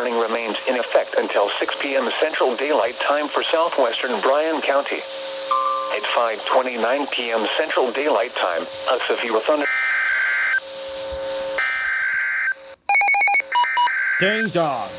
warning remains in effect until 6 p.m. Central Daylight Time for southwestern Bryan County. At 5:29 p.m. Central Daylight Time, a severe thunder... Ding dong.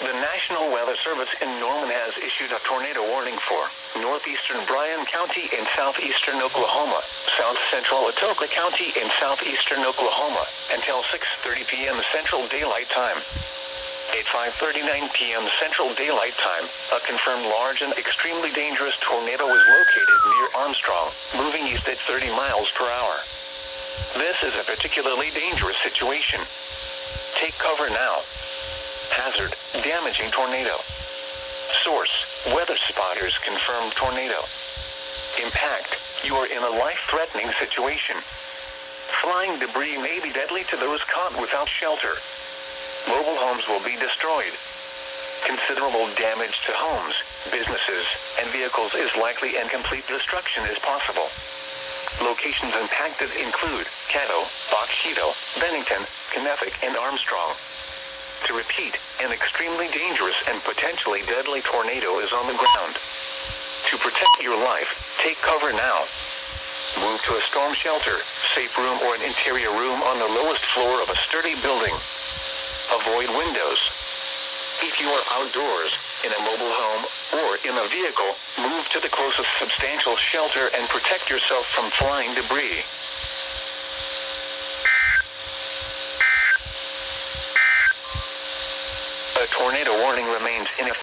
The National Weather Service in Norman has issued a tornado warning for northeastern Bryan County and southeastern Oklahoma, south central Atoka County and southeastern Oklahoma, until 6:30 p.m. Central Daylight Time. At 5:39 p.m. Central Daylight Time, a confirmed large and extremely dangerous tornado is located near Armstrong, moving east at 30 miles per hour. This is a particularly dangerous situation. Take cover now. Hazard, damaging tornado. Source, weather spotters confirm tornado. Impact, you are in a life-threatening situation. Flying debris may be deadly to those caught without shelter. Mobile homes will be destroyed. Considerable damage to homes, businesses, and vehicles is likely, and complete destruction is possible. Locations impacted include Caddo, Boxito, Bennington, Kenneth, and Armstrong. To repeat, an extremely dangerous and potentially deadly tornado is on the ground. To protect your life, take cover now. Move to a storm shelter, safe room, or an interior room on the lowest floor of a sturdy building. Avoid windows. If you are outdoors, in a mobile home, or in a vehicle, move to the closest substantial shelter and protect yourself from flying debris. A tornado warning